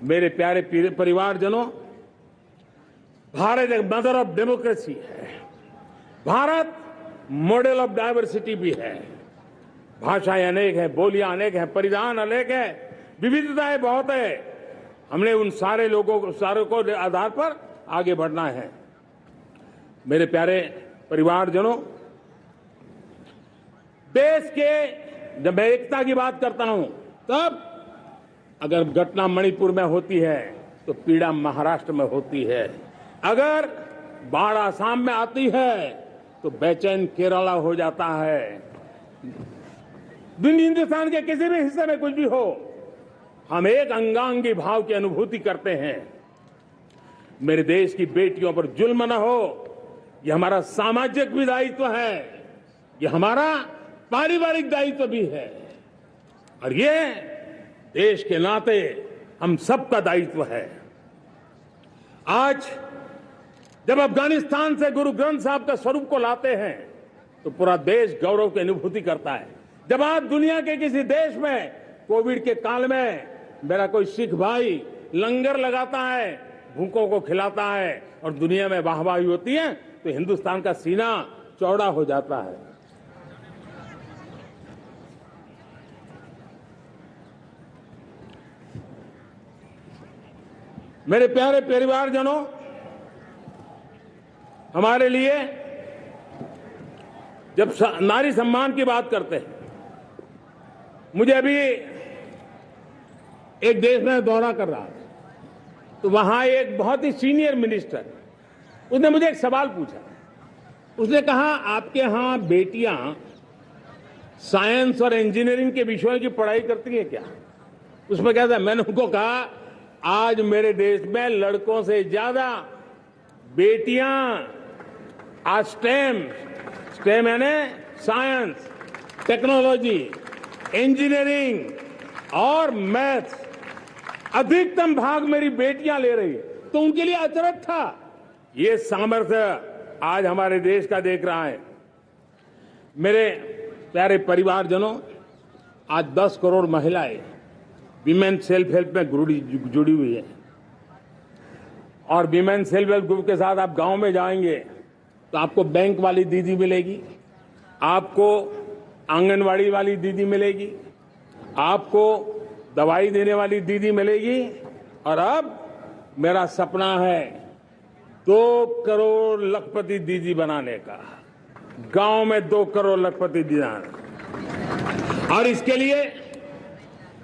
मेरे प्यारे परिवारजनों, भारत एक मदर ऑफ डेमोक्रेसी है। भारत मॉडल ऑफ डाइवर्सिटी भी है। भाषाएं अनेक हैं, बोलियां अनेक हैं, परिधान अनेक है, विविधताएं बहुत है। हमने उन सारे को आधार पर आगे बढ़ना है। मेरे प्यारे परिवारजनों, देश के जब मैं एकता की बात करता हूं, तब अगर घटना मणिपुर में होती है तो पीड़ा महाराष्ट्र में होती है। अगर बाढ़ आसाम में आती है तो बेचैन केरला हो जाता है। हिंदुस्तान के किसी भी हिस्से में कुछ भी हो, हम एक अंगांगी भाव की अनुभूति करते हैं। मेरे देश की बेटियों पर जुल्म न हो, यह हमारा सामाजिक भी दायित्व है, यह हमारा पारिवारिक दायित्व भी है, और ये देश के नाते हम सबका दायित्व है। आज जब अफगानिस्तान से गुरु ग्रंथ साहब के स्वरूप को लाते हैं तो पूरा देश गौरव की अनुभूति करता है। जब आप दुनिया के किसी देश में कोविड के काल में मेरा कोई सिख भाई लंगर लगाता है, भूखों को खिलाता है और दुनिया में वाहवाही होती है, तो हिंदुस्तान का सीना चौड़ा हो जाता है। मेरे प्यारे परिवारजनों, हमारे लिए जब नारी सम्मान की बात करते हैं, मुझे अभी एक देश में दौरा कर रहा था, तो वहां एक बहुत ही सीनियर मिनिस्टर, उसने मुझे एक सवाल पूछा। उसने कहा, आपके यहां बेटियां साइंस और इंजीनियरिंग के विषयों की पढ़ाई करती हैं क्या? उसमें क्या था? मैंने उनको कहा, आज मेरे देश में लड़कों से ज्यादा बेटियां आज स्टेम यानी साइंस, टेक्नोलॉजी, इंजीनियरिंग और मैथ्स, अधिकतम भाग मेरी बेटियां ले रही है। तो उनके लिए अचरज था। ये सामर्थ्य आज हमारे देश का देख रहा है। मेरे प्यारे परिवारजनों, आज 10 करोड़ महिलाएं विमेन सेल्फ हेल्प में जुड़ी हुई है, और विमेन सेल्फ हेल्प ग्रुप के साथ आप गांव में जाएंगे तो आपको बैंक वाली दीदी मिलेगी, आपको आंगनवाड़ी वाली दीदी मिलेगी, आपको दवाई देने वाली दीदी मिलेगी, और अब मेरा सपना है 2 करोड़ लखपति दीदी बनाने का, गांव में 2 करोड़ लखपति दीदी, और इसके लिए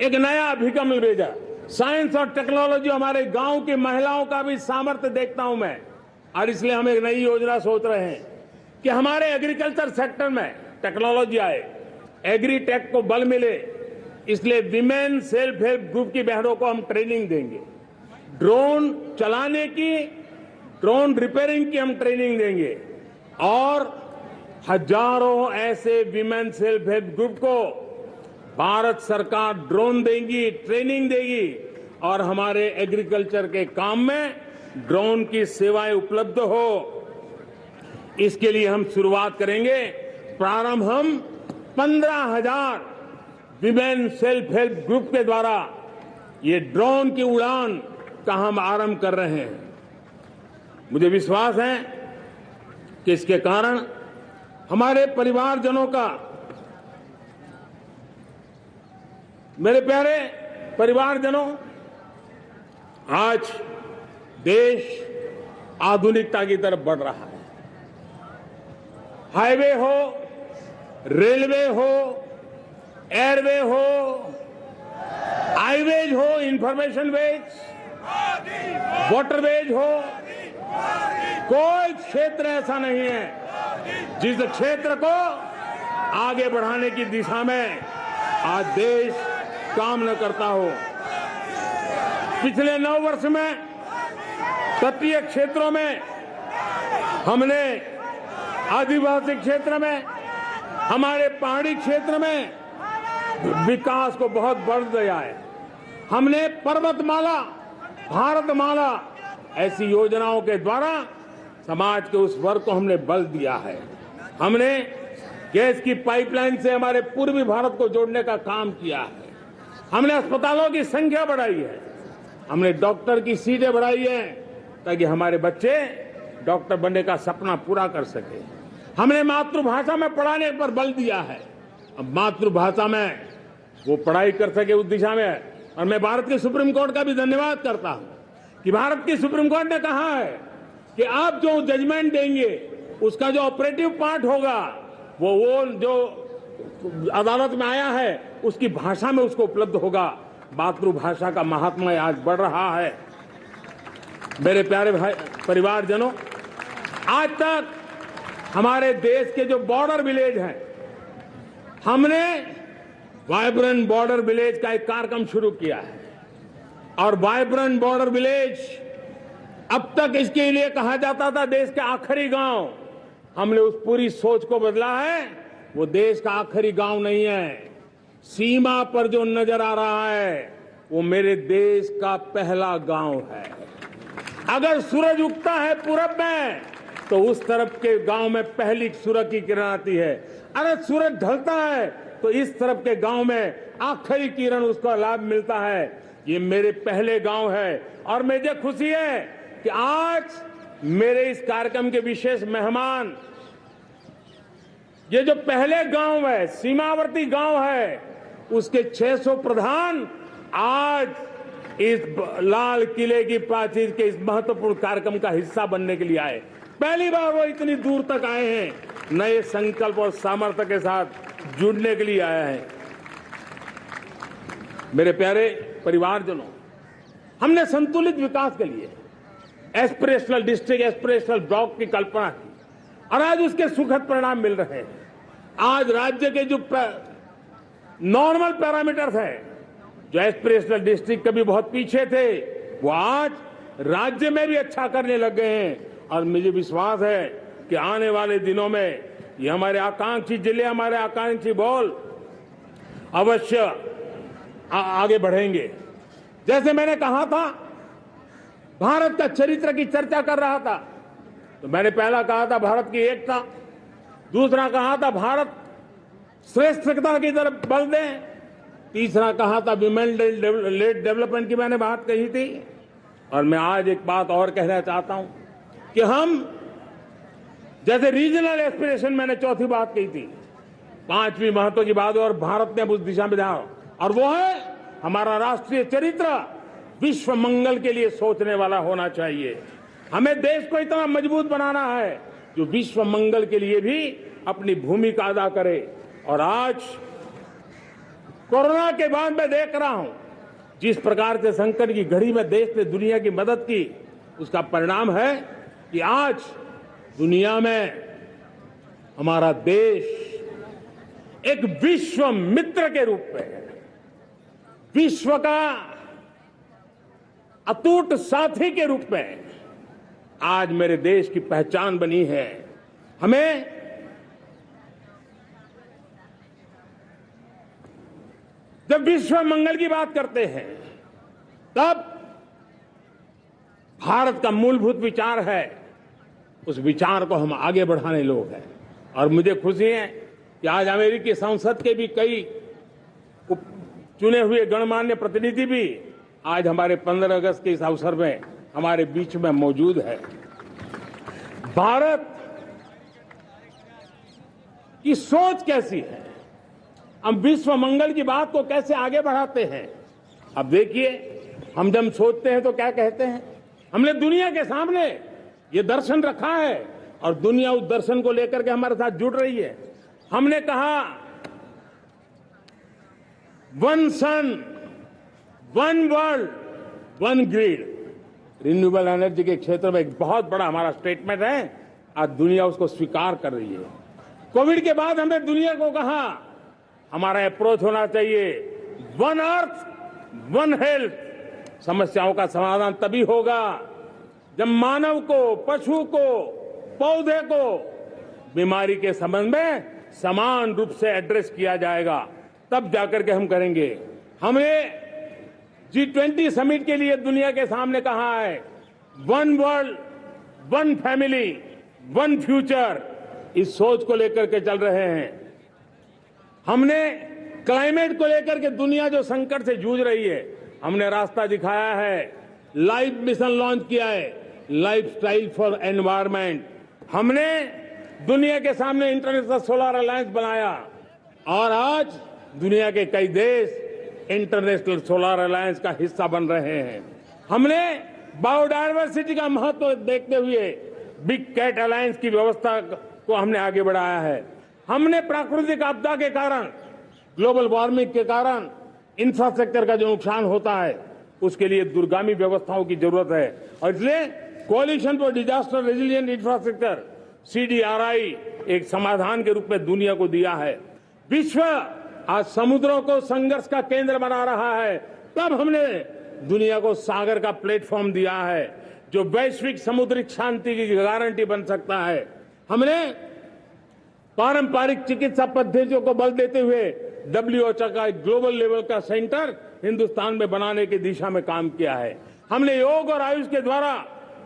एक नया अभिगम भेजा। साइंस और टेक्नोलॉजी, हमारे गांव की महिलाओं का भी सामर्थ्य देखता हूं मैं, और इसलिए हम एक नई योजना सोच रहे हैं कि हमारे एग्रीकल्चर सेक्टर में टेक्नोलॉजी आए, एग्रीटेक को बल मिले। इसलिए विमेन सेल्फ हेल्प ग्रुप की बहनों को हम ट्रेनिंग देंगे, ड्रोन चलाने की, ड्रोन रिपेयरिंग की हम ट्रेनिंग देंगे, और हजारों ऐसे विमेन सेल्फ हेल्प ग्रुप को भारत सरकार ड्रोन देगी, ट्रेनिंग देगी, और हमारे एग्रीकल्चर के काम में ड्रोन की सेवाएं उपलब्ध हो। इसके लिए हम शुरुआत करेंगे। प्रारंभ हम 15,000 विमेन सेल्फ हेल्प ग्रुप के द्वारा ये ड्रोन की उड़ान का हम आरंभ कर रहे हैं। मुझे विश्वास है कि इसके कारण हमारे परिवारजनों का, मेरे प्यारे परिवारजनों, आज देश आधुनिकता की तरफ बढ़ रहा है। हाईवे हो, रेलवे हो, एयरवे हो, हाईवेज हो, इंफॉर्मेशन वेज, वाटरवेज हो, कोई क्षेत्र ऐसा नहीं है जिस क्षेत्र को आगे बढ़ाने की दिशा में आज देश काम न करता हो। पिछले 9 वर्ष में तटीय क्षेत्रों में हमने, आदिवासी क्षेत्र में, हमारे पहाड़ी क्षेत्र में विकास को बहुत बढ़ दिया है। हमने पर्वतमाला, भारतमाला ऐसी योजनाओं के द्वारा समाज के उस वर्ग को हमने बल दिया है। हमने गैस की पाइपलाइन से हमारे पूर्वी भारत को जोड़ने का काम किया है। हमने अस्पतालों की संख्या बढ़ाई है। हमने डॉक्टर की सीटें बढ़ाई हैं ताकि हमारे बच्चे डॉक्टर बनने का सपना पूरा कर सके। हमने मातृभाषा में पढ़ाने पर बल दिया है। अब मातृभाषा में वो पढ़ाई कर सके उस दिशा में। और मैं भारत के सुप्रीम कोर्ट का भी धन्यवाद करता हूं कि भारत की सुप्रीम कोर्ट ने कहा है कि आप जो जजमेंट देंगे उसका जो ऑपरेटिव पार्ट होगा वो जो अदालत में आया है उसकी भाषा में उसको उपलब्ध होगा। मातृभाषा का महात्मा आज बढ़ रहा है। मेरे प्यारे भाई परिवारजनों, आज तक हमारे देश के जो बॉर्डर विलेज हैं, हमने वाइब्रेंट बॉर्डर विलेज का एक कार्यक्रम शुरू किया है। और वाइब्रेंट बॉर्डर विलेज अब तक इसके लिए कहा जाता था देश के आखिरी गांव। हमने उस पूरी सोच को बदला है। वो देश का आखिरी गांव नहीं है। सीमा पर जो नजर आ रहा है वो मेरे देश का पहला गांव है। अगर सूरज उगता है पूरब में तो उस तरफ के गांव में पहली सूरज की किरण आती है। अगर सूरज ढलता है तो इस तरफ के गांव में आखिरी किरण उसका लाभ मिलता है। ये मेरे पहले गांव है और मुझे खुशी है कि आज मेरे इस कार्यक्रम के विशेष मेहमान, ये जो पहले गांव है, सीमावर्ती गांव है, उसके 600 प्रधान आज इस लाल किले की प्राचीर के इस महत्वपूर्ण कार्यक्रम का हिस्सा बनने के लिए आए। पहली बार वो इतनी दूर तक आए हैं, नए संकल्प और सामर्थ्य के साथ जुड़ने के लिए आया है। मेरे प्यारे परिवारजनों, हमने संतुलित विकास के लिए एस्पिरेशनल डिस्ट्रिक्ट, एस्पिरेशनल ब्लॉक की कल्पना की और आज उसके सुखद परिणाम मिल रहे हैं। आज राज्य के जो नॉर्मल पैरामीटर्स हैं, जो एस्पिरेशनल डिस्ट्रिक्ट कभी बहुत पीछे थे, वो आज राज्य में भी अच्छा करने लग गए हैं। और मुझे विश्वास है कि आने वाले दिनों में ये हमारे आकांक्षी जिले, हमारे आकांक्षी बॉल अवश्य आगे बढ़ेंगे। जैसे मैंने कहा था, भारत का चरित्र की चर्चा कर रहा था तो मैंने पहला कहा था भारत की एकता, दूसरा कहा था भारत श्रेष्ठता की तरफ बल दें, तीसरा कहा था विमेन लेड डेवलपमेंट की मैंने बात कही थी। और मैं आज एक बात और कहना चाहता हूं कि हम जैसे रीजनल एस्पिरेशन, मैंने चौथी बात कही थी, पांचवी महत्व की बात और भारत ने उस दिशा में ध्यान, और वो है हमारा राष्ट्रीय चरित्र विश्व मंगल के लिए सोचने वाला होना चाहिए। हमें देश को इतना मजबूत बनाना है जो विश्व मंगल के लिए भी अपनी भूमिका अदा करे। और आज कोरोना के बाद मैं देख रहा हूं जिस प्रकार से संकट की घड़ी में देश ने दुनिया की मदद की, उसका परिणाम है कि आज दुनिया में हमारा देश एक विश्व मित्र के रूप में, विश्व का अटूट साथी के रूप में आज मेरे देश की पहचान बनी है। हमें जब विश्व मंगल की बात करते हैं तब भारत का मूलभूत विचार है, उस विचार को हम आगे बढ़ाने लोग हैं। और मुझे खुशी है कि आज अमेरिकी संसद के भी कई चुने हुए गणमान्य प्रतिनिधि भी आज हमारे 15 अगस्त के इस अवसर में हमारे बीच में मौजूद है। भारत की सोच कैसी है, हम विश्व मंगल की बात को कैसे आगे बढ़ाते हैं। अब देखिए, हम जब सोचते हैं तो क्या कहते हैं, हमने दुनिया के सामने ये दर्शन रखा है और दुनिया उस दर्शन को लेकर के हमारे साथ जुड़ रही है। हमने कहा one sun, one world, one grid. Renewable energy के क्षेत्र में एक बहुत बड़ा हमारा स्टेटमेंट है, आज दुनिया उसको स्वीकार कर रही है। कोविड के बाद हमने दुनिया को कहा हमारा अप्रोच होना चाहिए वन अर्थ, वन हेल्थ। समस्याओं का समाधान तभी होगा जब मानव को, पशु को, पौधे को बीमारी के संबंध में समान रूप से एड्रेस किया जाएगा, तब जाकर के हम करेंगे। हमें G20 समिट के लिए दुनिया के सामने कहा है one world, one family, one future. इस सोच को लेकर के चल रहे हैं। हमने क्लाइमेट को लेकर के दुनिया जो संकट से जूझ रही है, हमने रास्ता दिखाया है, लाइफ मिशन लॉन्च किया है, लाइफस्टाइल फॉर एनवायरमेंट। हमने दुनिया के सामने इंटरनेशनल सोलर अलायंस बनाया और आज दुनिया के कई देश इंटरनेशनल सोलर अलायंस का हिस्सा बन रहे हैं। हमने बायोडायवर्सिटी का महत्व देखते हुए बिग कैट अलायंस की व्यवस्था को हमने आगे बढ़ाया है। हमने प्राकृतिक आपदा के कारण, ग्लोबल वार्मिंग के कारण इंफ्रास्ट्रक्चर का जो नुकसान होता है उसके लिए दूरगामी व्यवस्थाओं की जरूरत है और इसलिए coalition for disaster resilient infrastructure CDRI एक समाधान के रूप में दुनिया को दिया है। विश्व आज समुद्रों को संघर्ष का केंद्र बना रहा है, तब हमने दुनिया को सागर का प्लेटफॉर्म दिया है जो वैश्विक समुद्री शांति की गारंटी बन सकता है। हमने पारंपरिक चिकित्सा पद्धतियों को बल देते हुए WHO का एक ग्लोबल लेवल का सेंटर हिंदुस्तान में बनाने की दिशा में काम किया है। हमने योग और आयुष के द्वारा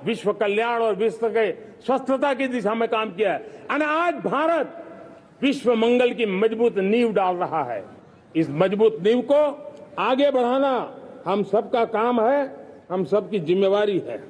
विश्व कल्याण और विश्व के स्वस्थता की दिशा में काम किया है और आज भारत विश्व मंगल की मजबूत नींव डाल रहा है। इस मजबूत नींव को आगे बढ़ाना हम सबका काम है, हम सबकी जिम्मेवारी है।